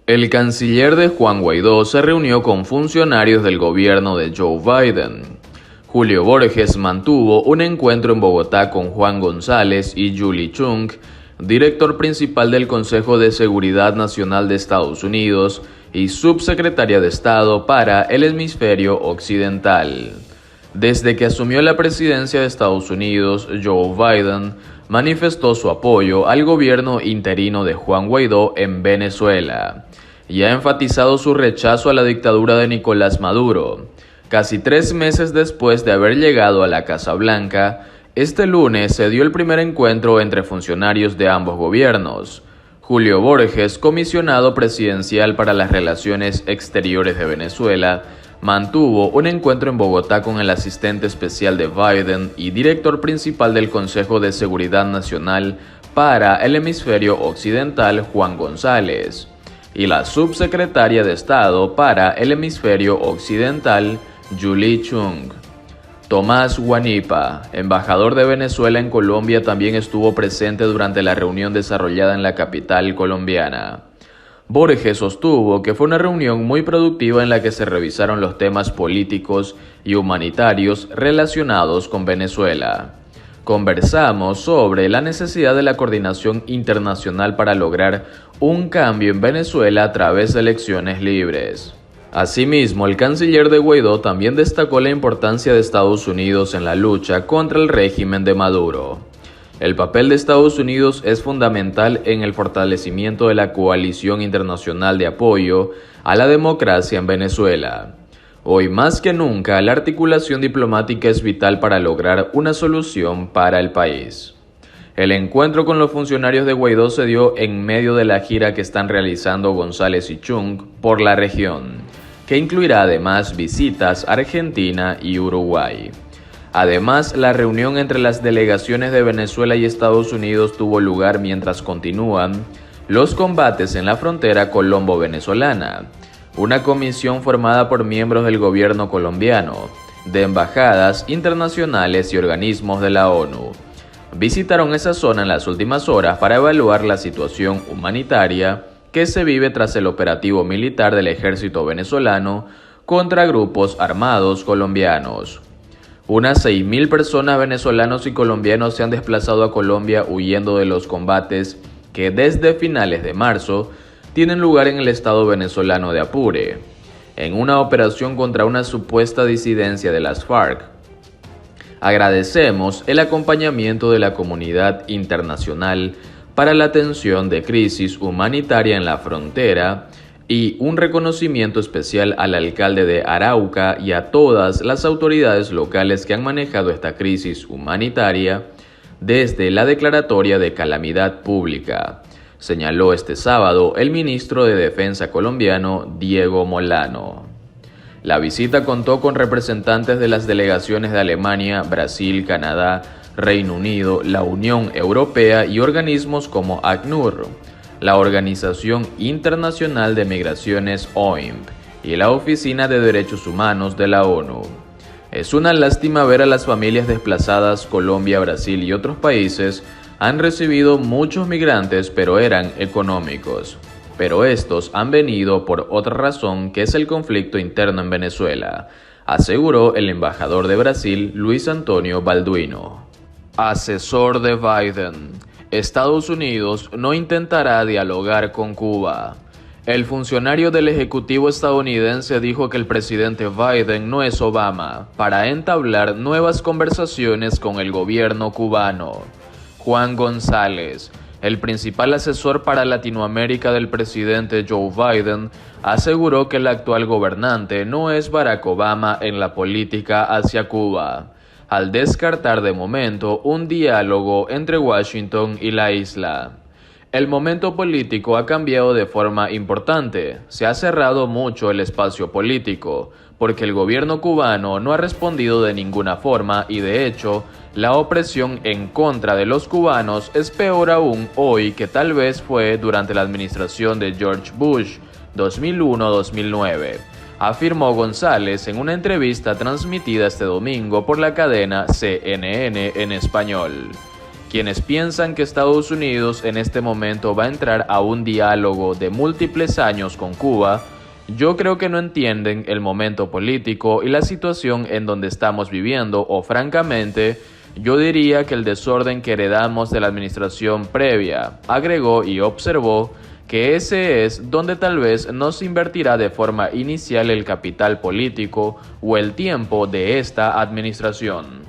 El canciller de Juan Guaidó se reunió con funcionarios del gobierno de Joe Biden. Julio Borges mantuvo un encuentro en Bogotá con Juan González y Julie Chung, director principal del Consejo de Seguridad Nacional de Estados Unidos y subsecretaria de Estado para el Hemisferio Occidental. Desde que asumió la presidencia de Estados Unidos, Joe Biden manifestó su apoyo al gobierno interino de Juan Guaidó en Venezuela y ha enfatizado su rechazo a la dictadura de Nicolás Maduro. Casi 3 meses después de haber llegado a la Casa Blanca, este lunes se dio el primer encuentro entre funcionarios de ambos gobiernos. Julio Borges, comisionado presidencial para las relaciones exteriores de Venezuela, mantuvo un encuentro en Bogotá con el asistente especial de Biden y director principal del Consejo de Seguridad Nacional para el Hemisferio Occidental, Juan González, y la subsecretaria de Estado para el Hemisferio Occidental, Julie Chung. Tomás Guanipa, embajador de Venezuela en Colombia, también estuvo presente durante la reunión desarrollada en la capital colombiana. Borges sostuvo que fue una reunión muy productiva en la que se revisaron los temas políticos y humanitarios relacionados con Venezuela. Conversamos sobre la necesidad de la coordinación internacional para lograr un cambio en Venezuela a través de elecciones libres. Asimismo, el canciller de Guaidó también destacó la importancia de Estados Unidos en la lucha contra el régimen de Maduro. El papel de Estados Unidos es fundamental en el fortalecimiento de la coalición internacional de apoyo a la democracia en Venezuela. Hoy más que nunca, la articulación diplomática es vital para lograr una solución para el país. El encuentro con los funcionarios de Guaidó se dio en medio de la gira que están realizando González y Chung por la región, que incluirá además visitas a Argentina y Uruguay. Además, la reunión entre las delegaciones de Venezuela y Estados Unidos tuvo lugar mientras continúan los combates en la frontera colombo-venezolana. Una comisión formada por miembros del gobierno colombiano, de embajadas internacionales y organismos de la ONU, visitaron esa zona en las últimas horas para evaluar la situación humanitaria que se vive tras el operativo militar del ejército venezolano contra grupos armados colombianos. Unas 6.000 personas venezolanos y colombianos se han desplazado a Colombia huyendo de los combates que desde finales de marzo tienen lugar en el estado venezolano de Apure, en una operación contra una supuesta disidencia de las FARC. Agradecemos el acompañamiento de la comunidad internacional para la atención de crisis humanitaria en la frontera y un reconocimiento especial al alcalde de Arauca y a todas las autoridades locales que han manejado esta crisis humanitaria desde la declaratoria de calamidad pública, señaló este sábado el ministro de Defensa colombiano Diego Molano. La visita contó con representantes de las delegaciones de Alemania, Brasil, Canadá, Reino Unido, la Unión Europea y organismos como ACNUR, la Organización Internacional de Migraciones OIM y la Oficina de Derechos Humanos de la ONU. Es una lástima ver a las familias desplazadas. Colombia, Brasil y otros países han recibido muchos migrantes, pero eran económicos. Pero estos han venido por otra razón, que es el conflicto interno en Venezuela, aseguró el embajador de Brasil, Luis Antonio Balduino. Asesor de Biden: Estados Unidos no intentará dialogar con Cuba. El funcionario del Ejecutivo estadounidense dijo que el presidente Biden no es Obama para entablar nuevas conversaciones con el gobierno cubano. Juan González, el principal asesor para Latinoamérica del presidente Joe Biden, aseguró que el actual gobernante no es Barack Obama en la política hacia Cuba, al descartar de momento un diálogo entre Washington y la isla. El momento político ha cambiado de forma importante. Se ha cerrado mucho el espacio político, porque el gobierno cubano no ha respondido de ninguna forma y de hecho, la opresión en contra de los cubanos es peor aún hoy que tal vez fue durante la administración de George Bush, 2001-2009. Afirmó González en una entrevista transmitida este domingo por la cadena CNN en español. Quienes piensan que Estados Unidos en este momento va a entrar a un diálogo de múltiples años con Cuba, yo creo que no entienden el momento político y la situación en donde estamos viviendo, o francamente, yo diría que el desorden que heredamos de la administración previa, agregó y observó que ese es donde tal vez no se invertirá de forma inicial el capital político o el tiempo de esta administración.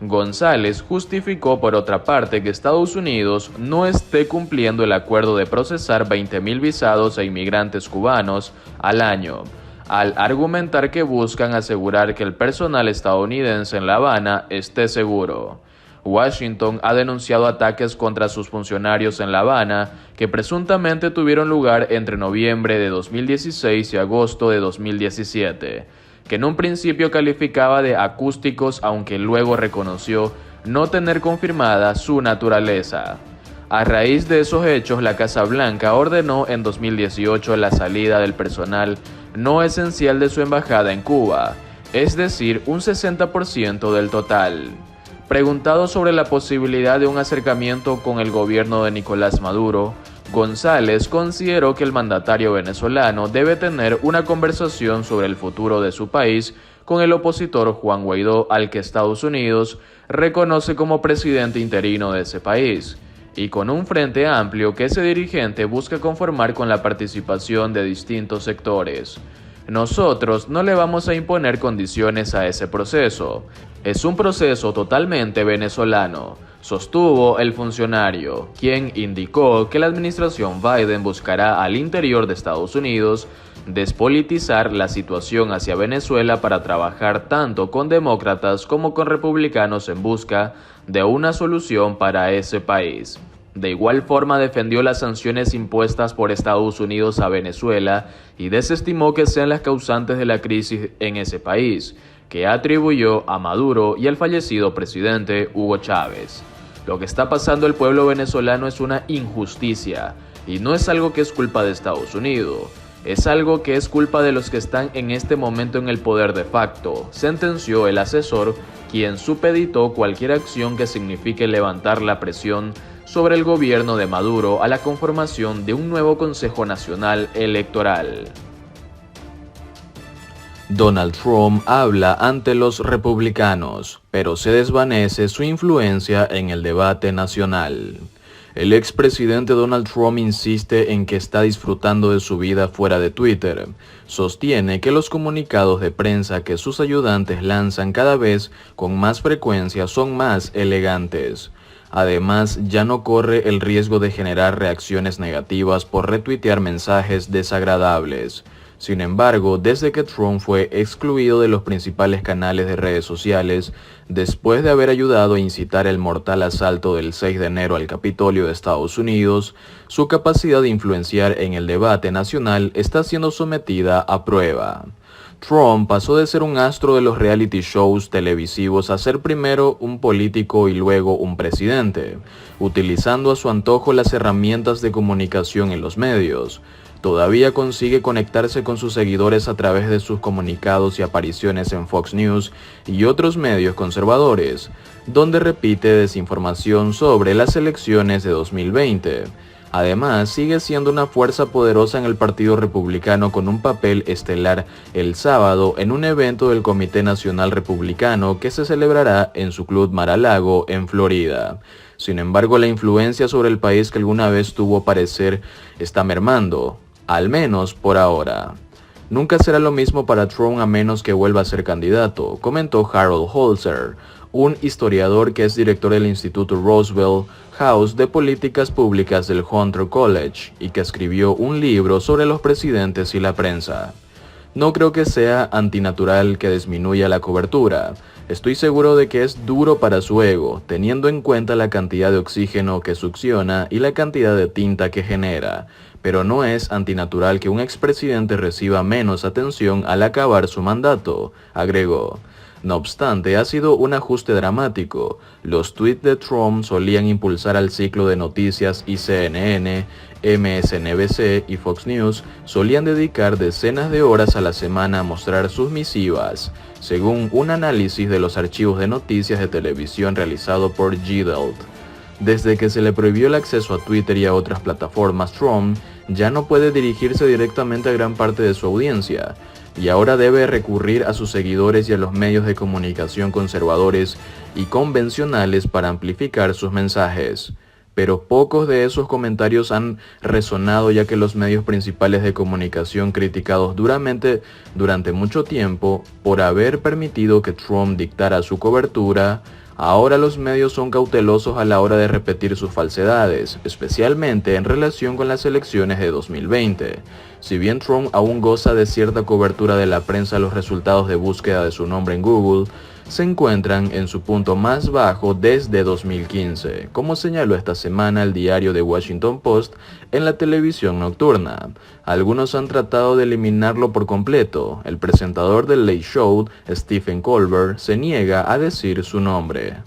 González justificó por otra parte que Estados Unidos no esté cumpliendo el acuerdo de procesar 20.000 visados a inmigrantes cubanos al año, al argumentar que buscan asegurar que el personal estadounidense en La Habana esté seguro. Washington ha denunciado ataques contra sus funcionarios en La Habana que presuntamente tuvieron lugar entre noviembre de 2016 y agosto de 2017. Que en un principio calificaba de acústicos, aunque luego reconoció no tener confirmada su naturaleza. A raíz de esos hechos, la Casa Blanca ordenó en 2018 la salida del personal no esencial de su embajada en Cuba, es decir, un 60% del total. Preguntado sobre la posibilidad de un acercamiento con el gobierno de Nicolás Maduro, González consideró que el mandatario venezolano debe tener una conversación sobre el futuro de su país con el opositor Juan Guaidó, al que Estados Unidos reconoce como presidente interino de ese país, y con un frente amplio que ese dirigente busca conformar con la participación de distintos sectores. Nosotros no le vamos a imponer condiciones a ese proceso. Es un proceso totalmente venezolano, sostuvo el funcionario, quien indicó que la administración Biden buscará al interior de Estados Unidos despolitizar la situación hacia Venezuela para trabajar tanto con demócratas como con republicanos en busca de una solución para ese país. De igual forma defendió las sanciones impuestas por Estados Unidos a Venezuela y desestimó que sean las causantes de la crisis en ese país, que atribuyó a Maduro y al fallecido presidente Hugo Chávez. Lo que está pasando el pueblo venezolano es una injusticia, y no es algo que es culpa de Estados Unidos, es algo que es culpa de los que están en este momento en el poder de facto, sentenció el asesor, quien supeditó cualquier acción que signifique levantar la presión sobre el gobierno de Maduro a la conformación de un nuevo Consejo Nacional Electoral. Donald Trump habla ante los republicanos, pero se desvanece su influencia en el debate nacional. El expresidente Donald Trump insiste en que está disfrutando de su vida fuera de Twitter. Sostiene que los comunicados de prensa que sus ayudantes lanzan cada vez con más frecuencia son más elegantes. Además, ya no corre el riesgo de generar reacciones negativas por retuitear mensajes desagradables. Sin embargo, desde que Trump fue excluido de los principales canales de redes sociales, después de haber ayudado a incitar el mortal asalto del 6 de enero al Capitolio de Estados Unidos, su capacidad de influenciar en el debate nacional está siendo sometida a prueba. Trump pasó de ser un astro de los reality shows televisivos a ser primero un político y luego un presidente, utilizando a su antojo las herramientas de comunicación en los medios. Todavía consigue conectarse con sus seguidores a través de sus comunicados y apariciones en Fox News y otros medios conservadores, donde repite desinformación sobre las elecciones de 2020. Además, sigue siendo una fuerza poderosa en el Partido Republicano con un papel estelar el sábado en un evento del Comité Nacional Republicano que se celebrará en su club Mar-a-Lago en Florida. Sin embargo, la influencia sobre el país que alguna vez tuvo parecer está mermando, al menos por ahora. Nunca será lo mismo para Trump a menos que vuelva a ser candidato, comentó Harold Holzer, un historiador que es director del Instituto Roosevelt House de Políticas Públicas del Hunter College y que escribió un libro sobre los presidentes y la prensa. No creo que sea antinatural que disminuya la cobertura. Estoy seguro de que es duro para su ego, teniendo en cuenta la cantidad de oxígeno que succiona y la cantidad de tinta que genera, pero no es antinatural que un expresidente reciba menos atención al acabar su mandato, agregó. No obstante, ha sido un ajuste dramático. Los tweets de Trump solían impulsar al ciclo de noticias y CNN, MSNBC y Fox News solían dedicar decenas de horas a la semana a mostrar sus misivas, según un análisis de los archivos de noticias de televisión realizado por G. Delt. Desde que se le prohibió el acceso a Twitter y a otras plataformas, Trump ya no puede dirigirse directamente a gran parte de su audiencia, y ahora debe recurrir a sus seguidores y a los medios de comunicación conservadores y convencionales para amplificar sus mensajes. Pero pocos de esos comentarios han resonado, ya que los medios principales de comunicación, criticados duramente durante mucho tiempo por haber permitido que Trump dictara su cobertura, ahora los medios son cautelosos a la hora de repetir sus falsedades, especialmente en relación con las elecciones de 2020. Si bien Trump aún goza de cierta cobertura de la prensa, los resultados de búsqueda de su nombre en Google se encuentran en su punto más bajo desde 2015, como señaló esta semana el diario The Washington Post en la televisión nocturna. Algunos han tratado de eliminarlo por completo. El presentador del Late Show, Stephen Colbert, se niega a decir su nombre.